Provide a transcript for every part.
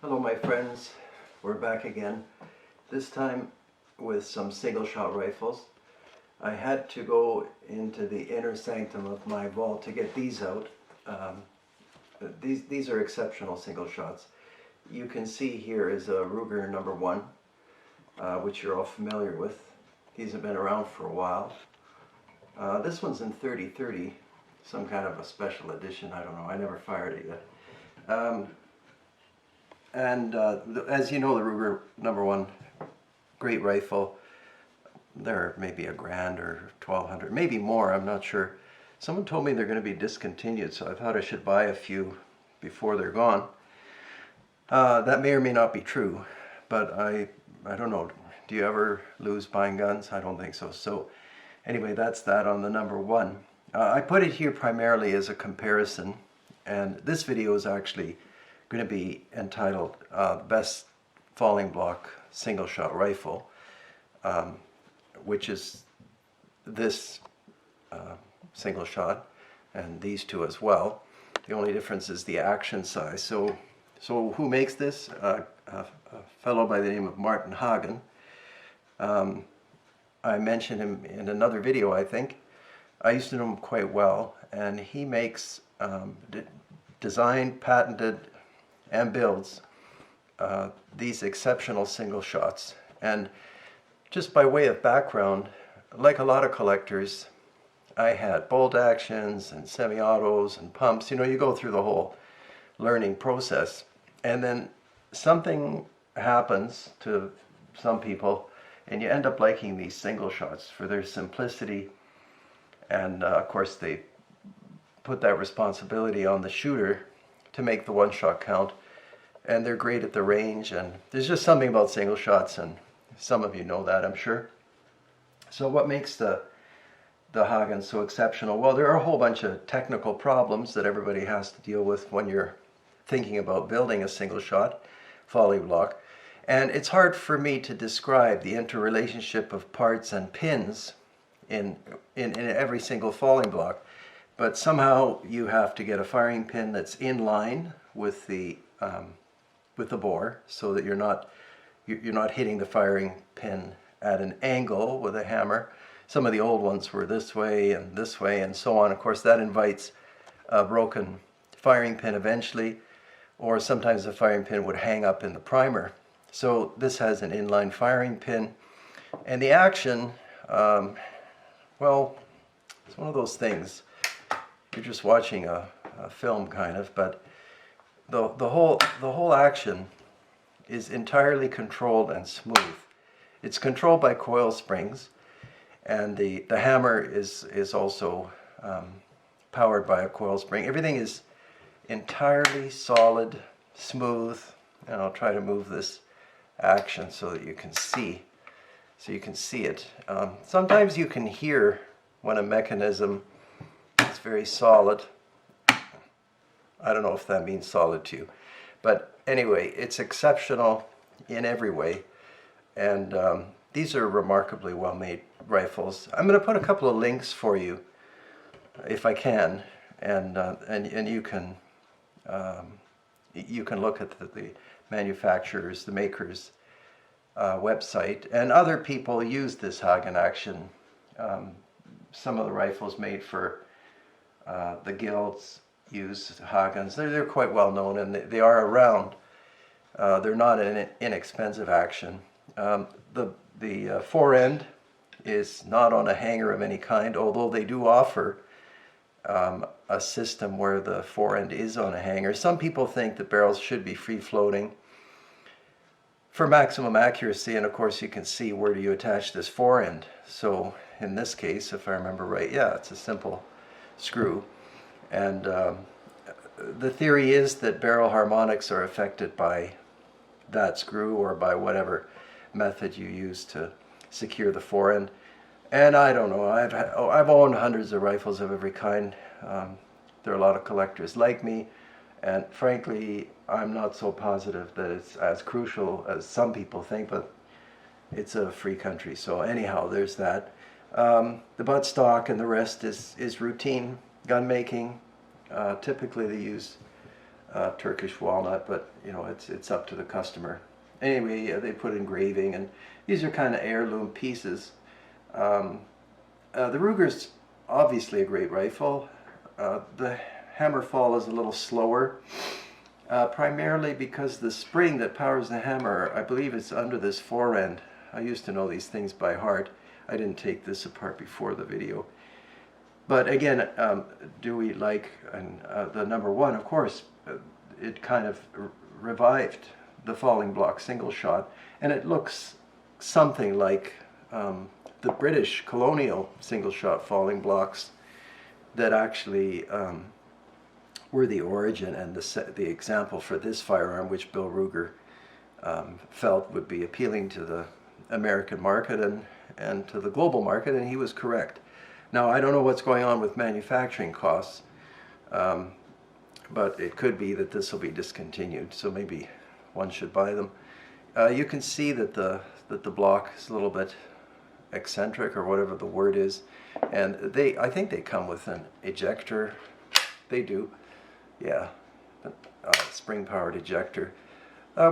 Hello my friends, we're back again, this time with some single shot rifles. I had to go into the inner sanctum of my vault to get these out. These are exceptional single shots. You can see here is a Ruger number 1, which you're all familiar with. These have been around for a while. This one's in 30-30, some kind of a special edition, I don't know, I never fired it yet. As you know, the Ruger number 1, great rifle. They're maybe $1,000 or $1,200, maybe more, I'm not sure. Someone told me they're going to be discontinued, so I thought I should buy a few before they're gone. That may or may not be true, but I don't know. Do you ever lose buying guns? I don't think so. So anyway, that's that on the number 1. I put it here primarily as a comparison, and this video is actually going to be entitled Best Falling Block Single Shot Rifle, which is this single shot and these two as well. The only difference is the action size. So who makes this? A fellow by the name of Martin Hogan. I mentioned him in another video, I think. I used to know him quite well, and he makes designed, patented, and builds these exceptional single shots. And just by way of background, like a lot of collectors, I had bolt actions and semi-autos and pumps. You know, you go through the whole learning process, and then something happens to some people and you end up liking these single shots for their simplicity, and of course they put that responsibility on the shooter to make the one shot count, and they're great at the range, and there's just something about single shots, and some of you know that, I'm sure. So what makes the Hogan so exceptional? Well, there are a whole bunch of technical problems that everybody has to deal with when you're thinking about building a single shot falling block, and it's hard for me to describe the interrelationship of parts and pins in every single falling block. But somehow you have to get a firing pin that's in line with the bore, so that you're not hitting the firing pin at an angle with a hammer. Some of the old ones were this way and so on. Of course, that invites a broken firing pin eventually, or sometimes the firing pin would hang up in the primer. So this has an inline firing pin, and the action, well, it's one of those things. You're just watching a film kind of, but the whole action is entirely controlled and smooth. It's controlled by coil springs, and the hammer is also powered by a coil spring. Everything is entirely solid, smooth, and I'll try to move this action so that you can see. So you can see it. Sometimes you can hear when a mechanism is very solid. I don't know if that means solid to you, but anyway, it's exceptional in every way, and these are remarkably well made rifles. I'm going to put a couple of links for you if I can, and you can look at the manufacturers, the makers website, and other people use this Hogan action. Some of the rifles made for the guilds use Hogans. They're quite well known, and they are around. They're not an inexpensive action. The Forend is not on a hanger of any kind, although they do offer a system where the forend is on a hanger. Some people think that barrels should be free floating for maximum accuracy, and of course you can see where do you attach this forend. So in this case, if I remember right, yeah, it's a simple screw, and the theory is that barrel harmonics are affected by that screw or by whatever method you use to secure the forend. And I don't know, I've owned hundreds of rifles of every kind. There are a lot of collectors like me, and frankly I'm not so positive that it's as crucial as some people think, but it's a free country, so anyhow, there's that. The buttstock and the rest is routine gun making. Typically they use Turkish walnut, but you know, it's up to the customer. Anyway, they put engraving, and these are kind of heirloom pieces. The Ruger's obviously a great rifle. The hammer fall is a little slower, primarily because the spring that powers the hammer, I believe it's under this forend. I used to know these things by heart. I didn't take this apart before the video. But again, do we like the number one? Of course, it kind of revived the falling block single shot, and it looks something like the British colonial single shot falling blocks that actually were the origin and the example for this firearm, which Bill Ruger felt would be appealing to the American market and to the global market, and he was correct. Now, I don't know what's going on with manufacturing costs, but it could be that this will be discontinued, so maybe one should buy them. You can see that the block is a little bit eccentric, or whatever the word is, and I think they come with an ejector. They do, yeah, spring-powered ejector,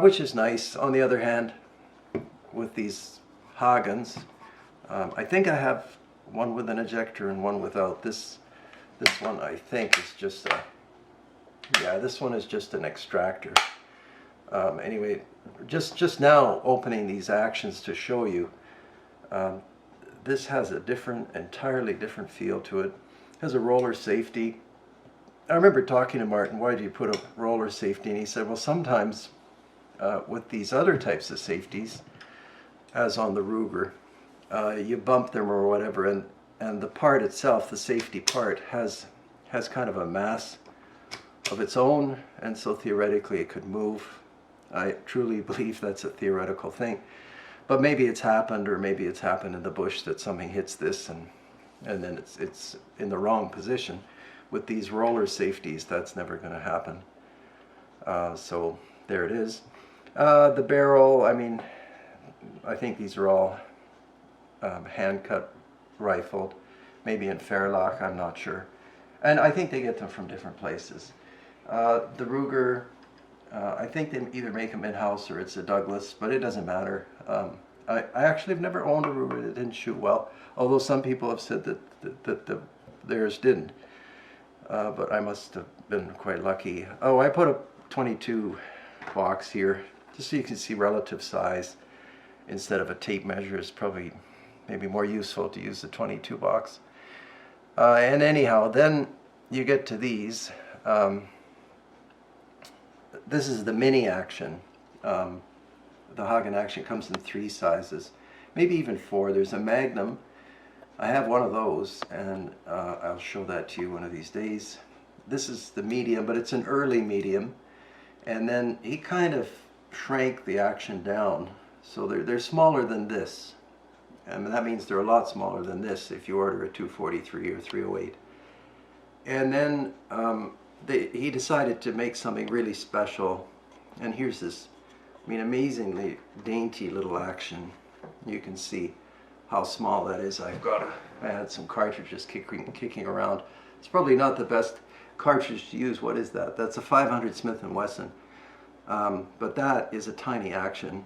which is nice. On the other hand, with these Hogans, I think I have one with an ejector and one without. This one I think is just this one is just an extractor. Anyway, just now opening these actions to show you, this has a entirely different feel to it. It has a roller safety. I remember talking to Martin, why do you put a roller safety? And he said, well, sometimes with these other types of safeties, as on the Ruger, you bump them or whatever, and the part itself, the safety part, has kind of a mass of its own, and so theoretically it could move. I truly believe that's a theoretical thing, but maybe it's happened, or maybe it's happened in the bush that something hits this and then it's in the wrong position. With these roller safeties, that's never going to happen. So there it is. The barrel, I mean, I think these are all hand-cut rifled, maybe in Fairlock, I'm not sure. And I think they get them from different places. The Ruger, I think they either make them in-house or it's a Douglas, but it doesn't matter. I actually have never owned a Ruger that didn't shoot well, although some people have said that theirs didn't. But I must have been quite lucky. Oh, I put a 22 box here, just so you can see relative size. Instead of a tape measure, it's probably maybe more useful to use the 22 box. And anyhow, then you get to these. This is the mini action. The Hogan action comes in 3 sizes, maybe even 4. There's a Magnum. I have one of those, and I'll show that to you one of these days. This is the medium, but it's an early medium. And then he kind of shrank the action down, so they're smaller than this. And that means they're a lot smaller than this if you order a 243 or 308. And then he decided to make something really special. And here's this, I mean, amazingly dainty little action. You can see how small that is. I had some cartridges kicking around. It's probably not the best cartridge to use. What is that? That's a 500 Smith & Wesson. But that is a tiny action.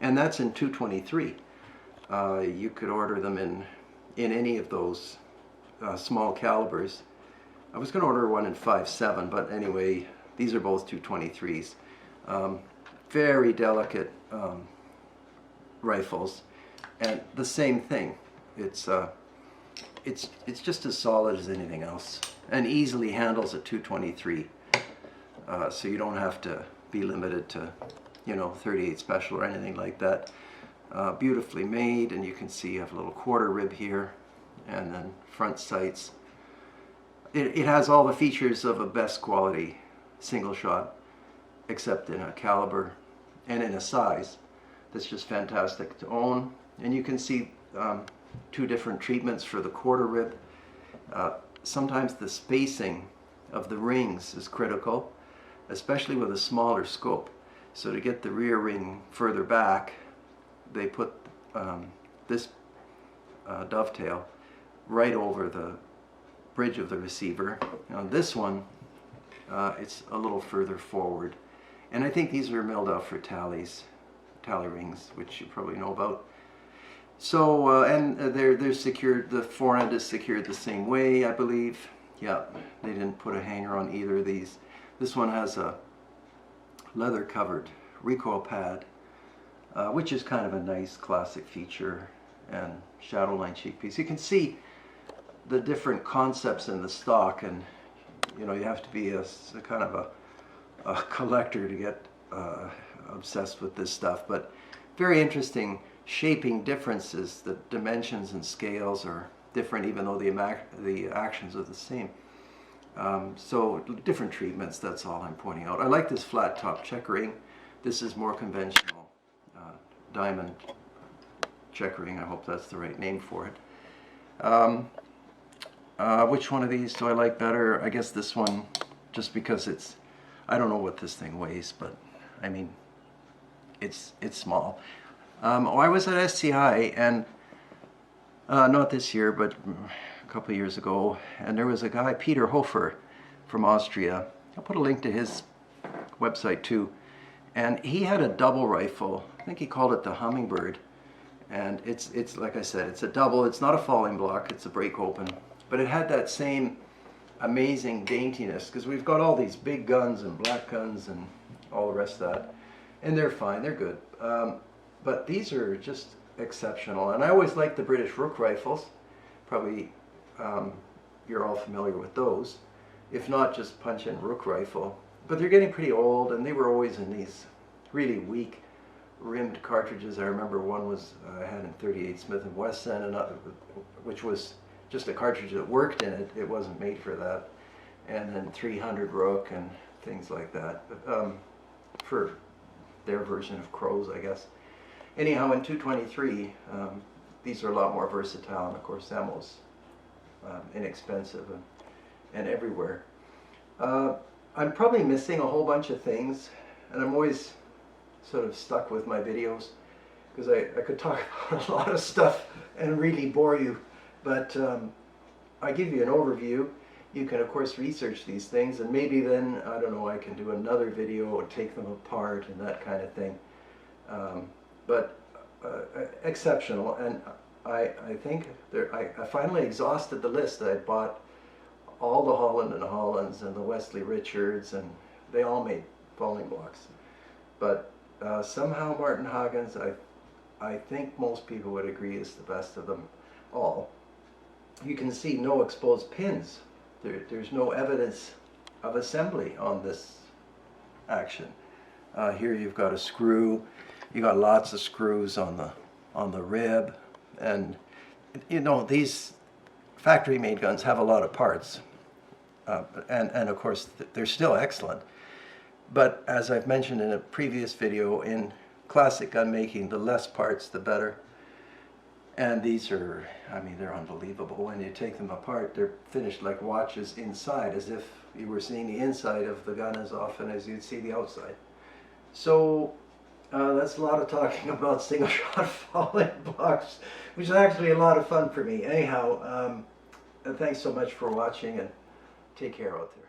And that's in 223. You could order them in any of those small calibers. I was going to order one in 5.7, but anyway, these are both 223s. Very delicate rifles, and the same thing. It's just as solid as anything else, and easily handles a 223. So you don't have to be limited to, 38 special or anything like that. Beautifully made, and you can see you have a little quarter rib here, and then front sights. It has all the features of a best quality single shot, except in a caliber and in a size that's just fantastic to own. And you can see 2 different treatments for the quarter rib. Sometimes the spacing of the rings is critical, especially with a smaller scope. So to get the rear ring further back, they put this dovetail right over the bridge of the receiver. Now this one it's a little further forward. And I think these are milled out for tally rings, which you probably know about. So, they're secured, the forend is secured the same way, I believe. Yeah, they didn't put a hanger on either of these. This one has a leather covered recoil pad, which is kind of a nice classic feature, and shadow line cheek piece. You can see the different concepts in the stock, and you know, you have to be a kind of a collector to get obsessed with this stuff. But very interesting shaping differences. The dimensions and scales are different, even though the actions are the same. So different treatments, that's all I'm pointing out. I like this flat top checkering. This is more conventional diamond checkering. I hope that's the right name for it. Which one of these do I like better? I guess this one, just because it's, I don't know what this thing weighs, but I mean, it's small. I was at SCI, and not this year, but a couple of years ago, and there was a guy, Peter Hofer, from Austria. I'll put a link to his website too. And he had a double rifle. I think he called it the Hummingbird. And it's like I said, it's a double. It's not a falling block. It's a break open. But it had that same amazing daintiness, because we've got all these big guns and black guns and all the rest of that. And they're fine. They're good. But these are just exceptional. And I always liked the British Rook rifles. Probably you're all familiar with those. If not, just punch in Rook rifle. But they're getting pretty old, and they were always in these really weak rimmed cartridges. I remember one was I had in 38 Smith & Wesson, another, which was just a cartridge that worked in it. It wasn't made for that. And then 300 Rook and things like that, for their version of crows, I guess. Anyhow, in 223, these are a lot more versatile, and of course ammo's inexpensive and everywhere. I'm probably missing a whole bunch of things, and I'm always sort of stuck with my videos, because I could talk about a lot of stuff and really bore you, but I give you an overview. You can of course research these things, and maybe then, I don't know, I can do another video and take them apart and that kind of thing. But exceptional, and I think I finally exhausted the list. I bought all the Holland and Hollands and the Wesley Richards, and they all made falling blocks. But somehow Martin Hogan's, I think most people would agree, is the best of them all. You can see no exposed pins. There's no evidence of assembly on this action. Here you've got a screw. You got lots of screws on the rib, and you know, these factory-made guns have a lot of parts, and of course they're still excellent. But as I've mentioned in a previous video, in classic gun making, the less parts the better. And these are, I mean, they're unbelievable. When you take them apart, they're finished like watches inside, as if you were seeing the inside of the gun as often as you'd see the outside. So that's a lot of talking about single shot falling blocks, which is actually a lot of fun for me. Anyhow, thanks so much for watching, and take care out there.